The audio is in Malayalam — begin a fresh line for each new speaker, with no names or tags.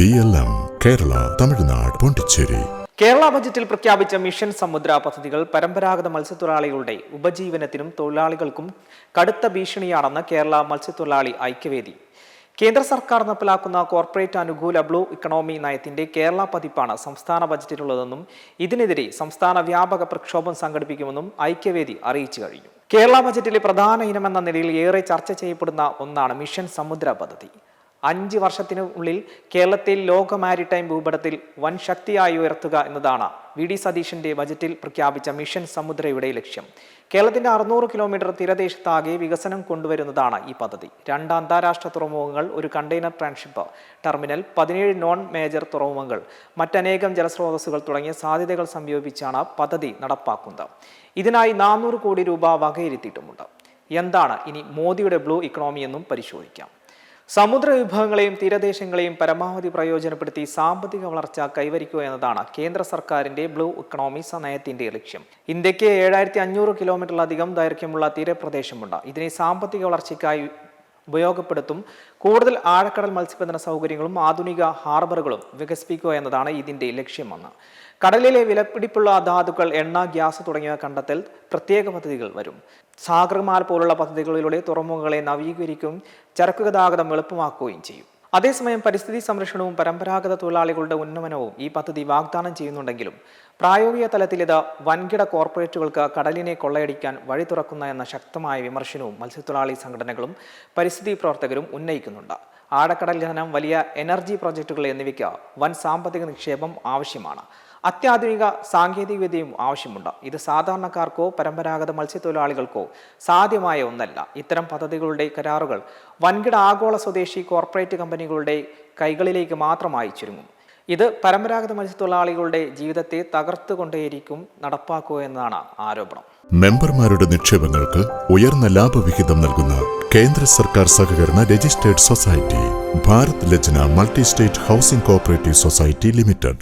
BLM കേരള, തമിഴ്നാട്, പോണ്ടിച്ചേരി.
കേരള ബജറ്റിൽ പ്രഖ്യാപിച്ച മിഷൻ സമുദ്ര പദ്ധതികൾ പരമ്പരാഗത മത്സ്യത്തൊഴിലാളികളുടെ ഉപജീവനത്തിനും തൊഴിലാളികൾക്കും കടുത്ത ഭീഷണിയാണെന്ന് കേരള മത്സ്യത്തൊഴിലാളി ഐക്യവേദി. കേന്ദ്ര സർക്കാർ നടപ്പിലാക്കുന്ന കോർപ്പറേറ്റ് അനുകൂല ബ്ലൂ ഇക്കണോമി നയത്തിന്റെ കേരള പതിപ്പാണ് സംസ്ഥാന ബജറ്റിലുള്ളതെന്നും ഇതിനെതിരെ സംസ്ഥാന വ്യാപക പ്രക്ഷോഭം സംഘടിപ്പിക്കുമെന്നും ഐക്യവേദി അറിയിച്ചു കഴിഞ്ഞു. കേരള ബജറ്റിലെ പ്രധാന ഇനമെന്ന നിലയിൽ ഏറെ ചർച്ച ചെയ്യപ്പെടുന്ന ഒന്നാണ് മിഷൻ സമുദ്ര പദ്ധതി. 5 വർഷത്തിനുള്ളിൽ കേരളത്തെ ലോക മാരിടൈം ഭൂപടത്തിൽ വൻ ശക്തിയായി ഉയർത്തുക എന്നതാണ് വി.ഡി. സതീശന്റെ ബജറ്റിൽ പ്രഖ്യാപിച്ച മിഷൻ സമുദ്രയുടെ ലക്ഷ്യം. കേരളത്തിന്റെ 600 കിലോമീറ്റർ തീരദേശത്താകെ വികസനം കൊണ്ടുവരുന്നതാണ് ഈ പദ്ധതി. 2 അന്താരാഷ്ട്ര തുറമുഖങ്ങൾ, ഒരു കണ്ടെയ്നർ ട്രാൻസ്ഷിപ്പ് ടെർമിനൽ, 17 നോൺ മേജർ തുറമുഖങ്ങൾ, മറ്റനേകം ജലസ്രോതസ്സുകൾ തുടങ്ങിയ സാധ്യതകൾ സംയോജിപ്പിച്ചാണ് പദ്ധതി നടപ്പാക്കുന്നത്. ഇതിനായി 400 കോടി രൂപ വകയിരുത്തിയിട്ടുമുണ്ട്. എന്താണ് ഇനി മോദിയുടെ ബ്ലൂ ഇക്കണോമി എന്നും പരിശോധിക്കാം. സമുദ്ര വിഭവങ്ങളെയും തീരദേശങ്ങളെയും പരമാവധി പ്രയോജനപ്പെടുത്തി സാമ്പത്തിക വളർച്ച കൈവരിക്കുക എന്നതാണ് കേന്ദ്ര സർക്കാരിന്റെ ബ്ലൂ ഇക്കണോമി നയത്തിന്റെ ലക്ഷ്യം. ഇന്ത്യക്ക് 7500 കിലോമീറ്ററിലധികം ദൈർഘ്യമുള്ള തീരപ്രദേശമുണ്ട്. ഇതിനെ സാമ്പത്തിക വളർച്ചയ്ക്കായി ഉപയോഗപ്പെടുത്തും. കൂടുതൽ ആഴക്കടൽ മത്സ്യബന്ധന സൗകര്യങ്ങളും ആധുനിക ഹാർബറുകളും വികസിപ്പിക്കുക എന്നതാണ് ഇതിന്റെ ലക്ഷ്യമെന്ന്. കടലിലെ വിലപിടിപ്പുള്ള ധാതുക്കൾ, എണ്ണ, ഗ്യാസ് തുടങ്ങിയവ കണ്ടെത്തൽ പ്രത്യേക പദ്ധതികൾ വരും. സാഗർമാൽ പോലുള്ള പദ്ധതികളിലൂടെ തുറമുഖങ്ങളെ നവീകരിക്കുകയും ചരക്ക് ഗതാഗതം എളുപ്പമാക്കുകയും ചെയ്യും. അതേസമയം പരിസ്ഥിതി സംരക്ഷണവും പരമ്പരാഗത തൊഴിലാളികളുടെ ഉന്നമനവും ഈ പദ്ധതി വാഗ്ദാനം ചെയ്യുന്നുണ്ടെങ്കിലും പ്രായോഗിക തലത്തിൽ ഇത് വൻകിട കോർപ്പറേറ്റുകൾക്ക് കടലിനെ കൊള്ളയടിക്കാൻ വഴി തുറക്കുന്ന എന്ന ശക്തമായ വിമർശനവും മത്സ്യത്തൊഴിലാളി സംഘടനകളും പരിസ്ഥിതി പ്രവർത്തകരും ഉന്നയിക്കുന്നുണ്ട്. ആഴക്കടൽ ഖനനം, വലിയ എനർജി പ്രോജക്റ്റുകൾ എന്നിവയ്ക്ക് വൻ സാമ്പത്തിക നിക്ഷേപം ആവശ്യമാണ്. അത്യാധുനിക സാങ്കേതികവിദ്യയും ആവശ്യമുണ്ട്. ഇത് സാധാരണക്കാർക്കോ പരമ്പരാഗത മത്സ്യത്തൊഴിലാളികൾക്കോ സാധ്യമായ ഒന്നല്ല. ഇത്തരം പദ്ധതികളുടെ കരാറുകൾ വൻകിട ആഗോള സ്വദേശി കോർപ്പറേറ്റ് കമ്പനികളുടെ കൈകളിലേക്ക് മാത്രമായി ചുരുങ്ങും. ഇത് പരമ്പരാഗത മത്സ്യത്തൊഴിലാളികളുടെ ജീവിതത്തെ തകർത്തുകൊണ്ടേയിരിക്കും നടപ്പാക്കുക എന്നതാണ് ആരോപണം.
മെമ്പർമാരുടെ നിക്ഷേപങ്ങൾക്ക് ഉയർന്ന ലാഭവിഹിതം നൽകുന്ന കേന്ദ്ര സർക്കാർ സഹകരണ registered society Bharat Lajna multi state housing cooperative society limited.